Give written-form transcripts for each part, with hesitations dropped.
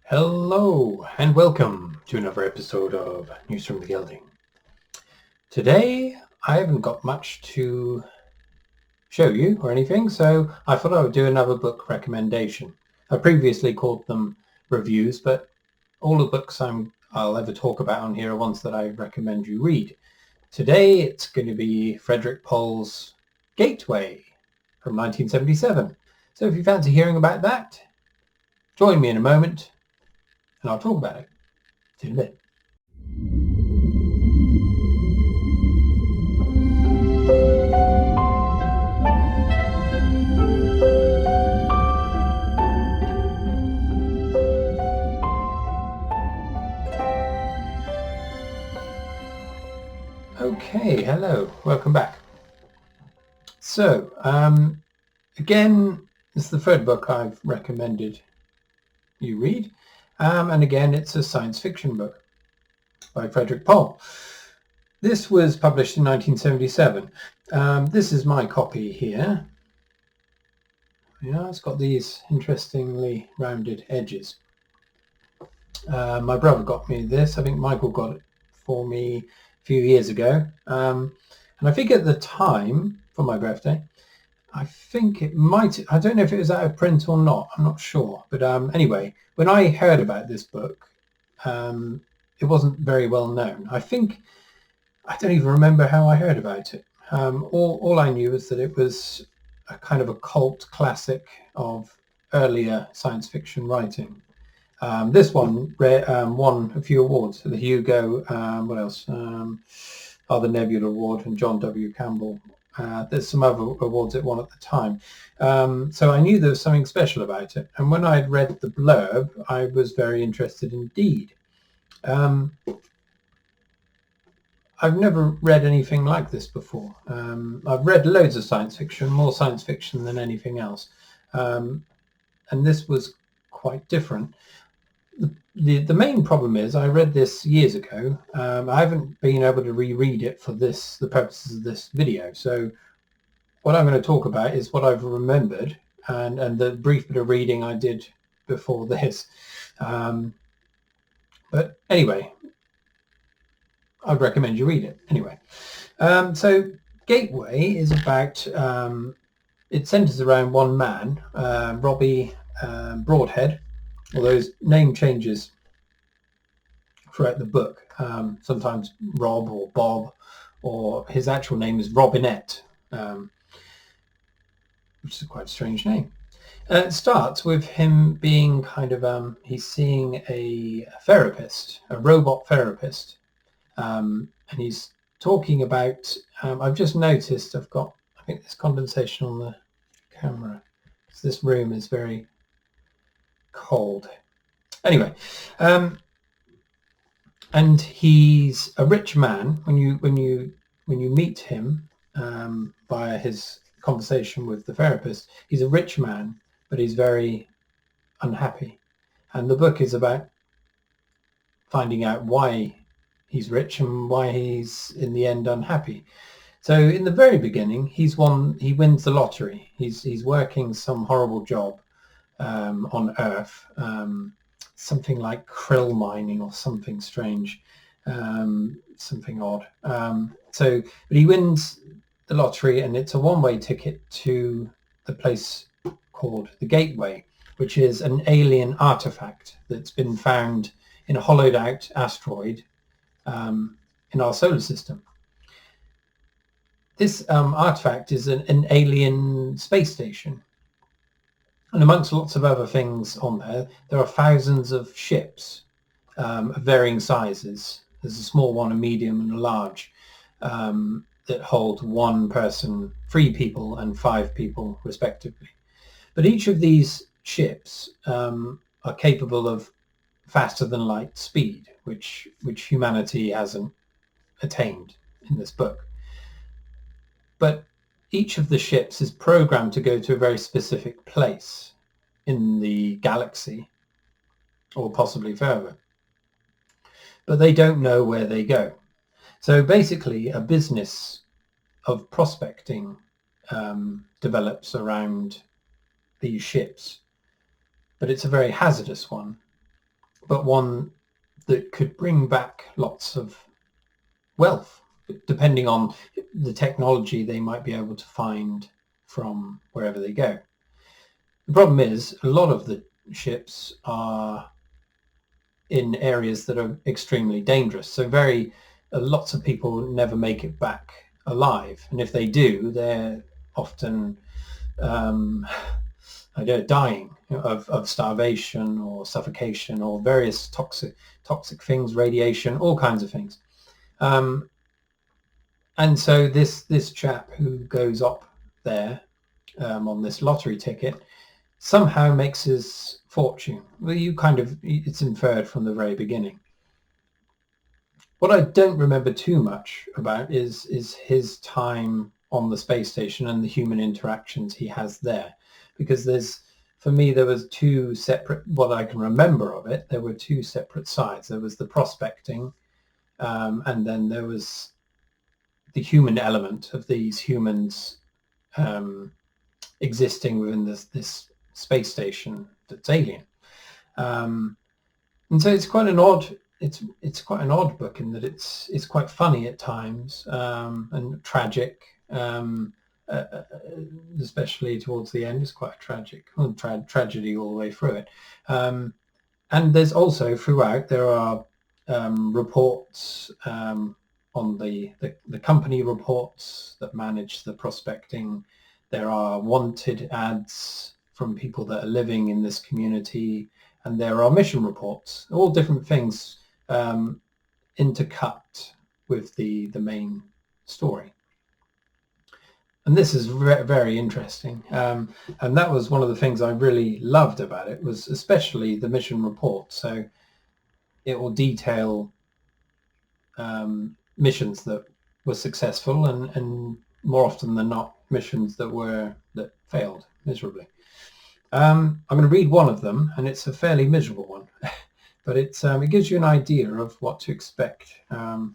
Hello and welcome to another episode of News from the Gelding. Today I haven't got much to show you or anything, so I thought I would do another book recommendation. I previously called them reviews, but all the books I'll ever talk about on here are ones that I recommend you read. Today it's going to be Frederik Pohl's Gateway from 1977. So if you fancy hearing about that, join me in a moment and I'll talk about it. See you in a bit. Okay, hello, welcome back. So, again, this is the third book I've recommended you read, and again, it's a science fiction book by Frederik Pohl. This was published in 1977. This is my copy here. Yeah, it's got these interestingly rounded edges. My brother got me this. I think Michael got it for me a few years ago. And I think at the time, for my birthday, I think it might, I don't know if it was out of print or not, I'm not sure. But anyway, when I heard about this book, it wasn't very well known. I don't even remember how I heard about it. All I knew was that it was a kind of a cult classic of earlier science fiction writing. This one won a few awards, the Hugo, what else? The Nebula Award and John W. Campbell. There's some other awards it won at the time. So I knew there was something special about it. And when I'd read the blurb, I was very interested indeed. I've never read anything like this before. I've read loads of science fiction, more science fiction than anything else. And this was quite different. The main problem is I read this years ago. I haven't been able to reread it for the purposes of this video. So what I'm going to talk about is what I've remembered and the brief bit of reading I did before this. But anyway, I'd recommend you read it anyway. So Gateway is about, it centers around one man, Robbie Broadhead, although his name changes throughout the book. Sometimes Rob or Bob, or his actual name is Robinette, which is quite a strange name. It starts with him being kind of, he's seeing a therapist, a robot therapist, and he's talking about, I've just noticed I think there's condensation on the camera, because this room is very cold. Anyway, and he's a rich man. When you meet him via his conversation with the therapist, he's a rich man, but he's very unhappy. And the book is about finding out why he's rich and why he's in the end unhappy. So in the very beginning, he wins the lottery. He's working some horrible job on Earth, something like krill mining or something strange, something odd. But he wins the lottery, and it's a one-way ticket to the place called the Gateway, which is an alien artifact that's been found in a hollowed-out asteroid in our solar system. This artifact is an alien space station. And amongst lots of other things on there are thousands of ships of varying sizes. There's a small one, a medium, and a large that hold one person, 3 people, and 5 people, respectively. But each of these ships are capable of faster than light speed, which humanity hasn't attained in this book. But each of the ships is programmed to go to a very specific place in the galaxy, or possibly further. But they don't know where they go. So basically, a business of prospecting develops around these ships. But it's a very hazardous one. but one that could bring back lots of wealth, depending on the technology they might be able to find from wherever they go. The problem is a lot of the ships are in areas that are extremely dangerous. So lots of people never make it back alive. And if they do, they're often dying of starvation or suffocation or various toxic things, radiation, all kinds of things. And so this chap who goes up there on this lottery ticket somehow makes his fortune. Well, it's inferred from the very beginning. What I don't remember too much about is his time on the space station and the human interactions he has there, because there was two separate, what I can remember of it, there were two separate sides. There was the prospecting, and then there was the human element of these humans existing within this space station that's alien. And so it's quite an odd book in that it's quite funny at times, and tragic, especially towards the end. It's quite a tragic tragedy all the way through it. And there's also throughout there are reports on the company reports that manage the prospecting. There are wanted ads from people that are living in this community, and there are mission reports, all different things intercut with the main story. And this is very interesting. And that was one of the things I really loved about it, was especially the mission report. So it will detail missions that were successful and more often than not missions that failed miserably. I'm going to read one of them, and it's a fairly miserable one, but it gives you an idea of what to expect, or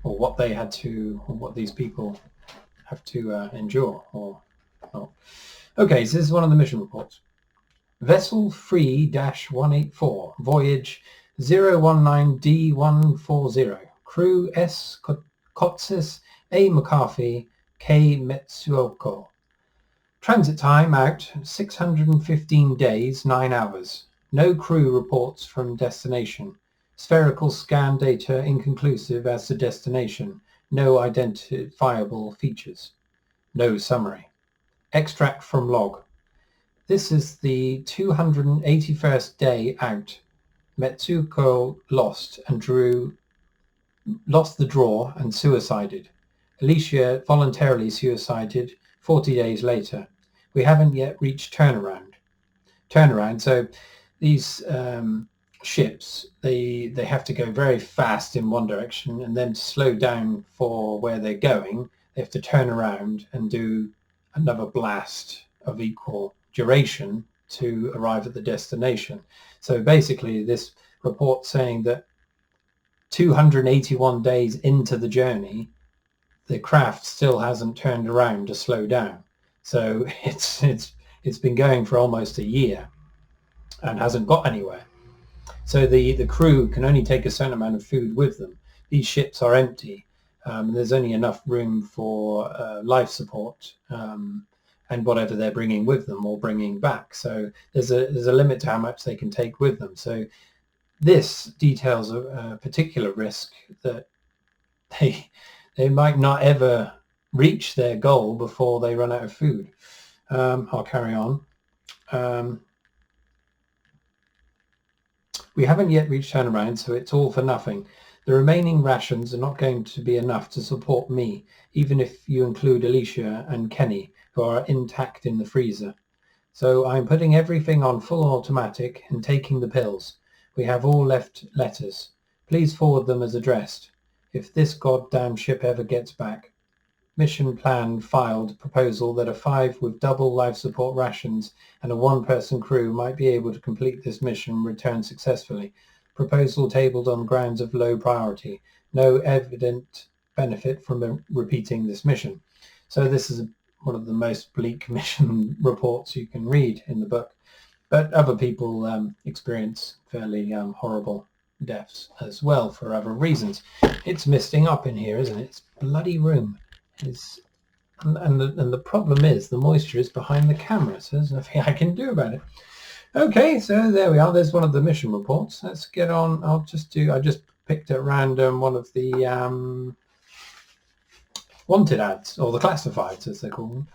what they had to, or what these people have to endure. Okay, so this is one of the mission reports. Vessel 3-184, voyage 019D140, crew S. Kotsis, A. McCarthy, K. Metsuoko. Transit time out 615 days, 9 hours. No crew reports from destination. Spherical scan data inconclusive as to destination. No identifiable features. No summary. Extract from log. This is the 281st day out. Metsuko lost the draw and suicided. Alicia voluntarily suicided 40 days later. We haven't yet reached turnaround. So these ships, they have to go very fast in one direction, and then to slow down for where they're going, they have to turn around and do another blast of equal duration to arrive at the destination. So basically this report saying that 281 days into the journey, the craft still hasn't turned around to slow down. So it's been going for almost a year and hasn't got anywhere. So the crew can only take a certain amount of food with them. These ships are empty. There's only enough room for life support and whatever they're bringing with them or bringing back. So there's a limit to how much they can take with them. So this details a particular risk that they might not ever reach their goal before they run out of food. I'll carry on. We haven't yet reached turnaround, so it's all for nothing. The remaining rations are not going to be enough to support me, even if you include Alicia and Kenny, who are intact in the freezer. So I'm putting everything on full automatic and taking the pills. We have all left letters. Please forward them as addressed. If this goddamn ship ever gets back. Mission plan filed proposal that a 5 with double life support rations and a 1-person crew might be able to complete this mission return successfully. Proposal tabled on grounds of low priority. No evident benefit from repeating this mission. So this is one of the most bleak mission reports you can read in the book. But other people experience fairly horrible deaths as well for other reasons. It's misting up in here, isn't it? It's bloody room. And the problem is the moisture is behind the camera, so there's nothing I can do about it. Okay, so there we are. There's one of the mission reports. Let's get on. I just picked at random one of the wanted ads, or the classifieds as they call them.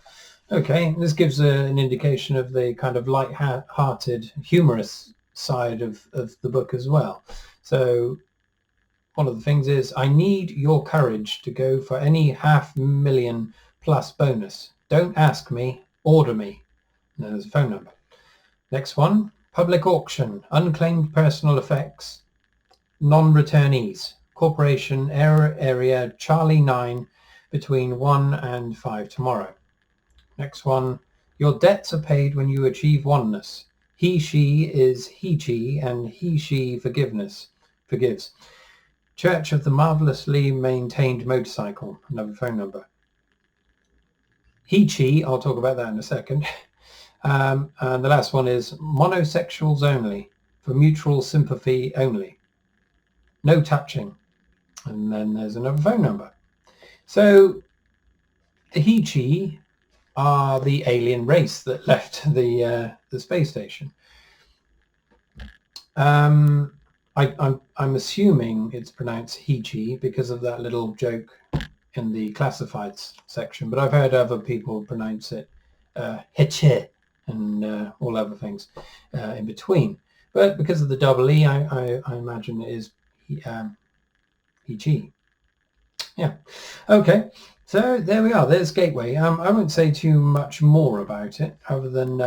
Okay, this gives an indication of the kind of light-hearted, humorous side of the book as well. So one of the things is, I need your courage to go for any 500,000 plus bonus. Don't ask me, order me. And then there's a phone number. Next one, public auction, unclaimed personal effects, non-returnees, corporation, area Charlie 9, between 1 and 5 tomorrow. Next one, your debts are paid when you achieve oneness. He, she is he, and he, forgives. Church of the Marvelously Maintained Motorcycle, another phone number. He, I'll talk about that in a second. And the last one is monosexuals only, for mutual sympathy only. No touching. And then there's another phone number. So the he are the alien race that left the space station. I'm assuming it's pronounced he because of that little joke in the classifieds section, but I've heard other people pronounce it heche and all other things in between. But because of the double E, I imagine it is he. Yeah. Okay. So there we are. There's Gateway. I won't say too much more about it, other than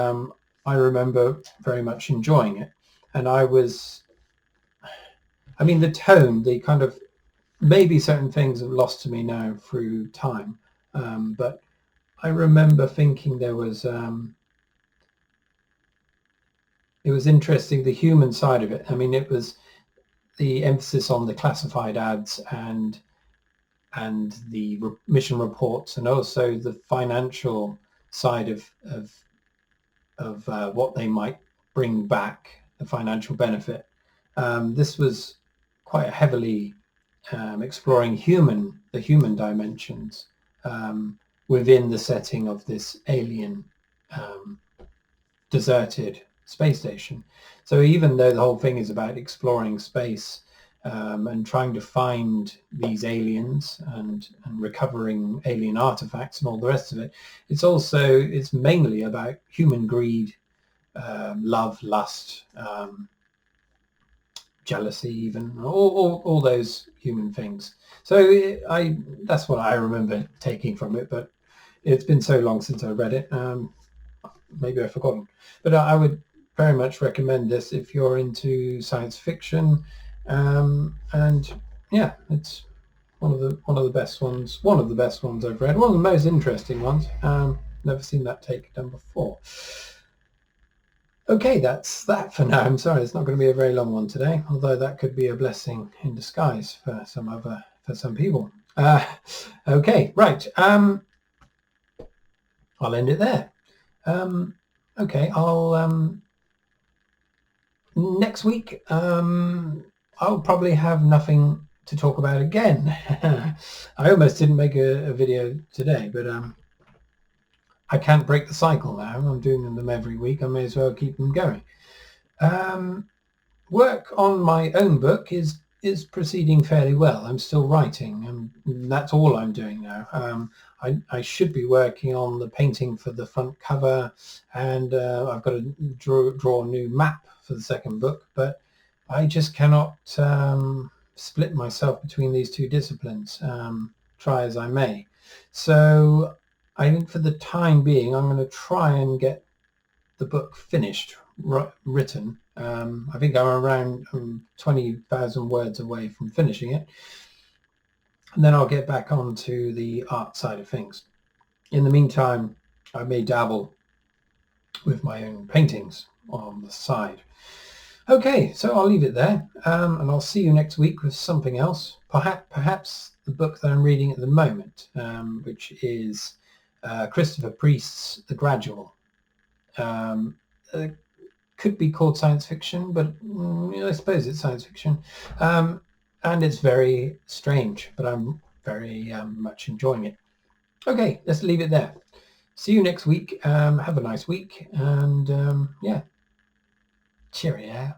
I remember very much enjoying it. And the tone, the kind of, maybe certain things have lost to me now through time, but I remember thinking there was, it was interesting, the human side of it. I mean, it was the emphasis on the classified ads and the mission reports, and also the financial side of what they might bring back, the financial benefit. This was quite heavily exploring the human dimensions within the setting of this alien deserted space station. So even though the whole thing is about exploring space and trying to find these aliens and recovering alien artifacts and all the rest of it, it's mainly about human greed, love, lust, jealousy, even all those human things. So that's what I remember taking from it, but it's been so long since I read it, maybe I've forgotten. But I would very much recommend this if you're into science fiction, and yeah, it's one of the best ones I've read, one of the most interesting ones. Never seen that take done before. Okay, that's that for now. I'm sorry, it's not going to be a very long one today, although that could be a blessing in disguise for some people. Okay, right. I'll end it there. Okay, I'll next week I'll probably have nothing to talk about again. I almost didn't make a video today, but I can't break the cycle now. I'm doing them every week. I may as well keep them going. Work on my own book is proceeding fairly well. I'm still writing, and that's all I'm doing now. I should be working on the painting for the front cover, and I've got to draw a new map for the second book, but I just cannot split myself between these two disciplines, try as I may. So I think for the time being, I'm going to try and get the book finished, written. I think I'm around 20,000 words away from finishing it. And then I'll get back onto the art side of things. In the meantime, I may dabble with my own paintings on the side. Okay, so I'll leave it there, and I'll see you next week with something else. Perhaps the book that I'm reading at the moment, which is Christopher Priest's The Gradual. A could be called science fiction, but I suppose it's science fiction. And it's very strange, but I'm very much enjoying it. Okay, let's leave it there. See you next week. Have a nice week, and yeah, cheerio.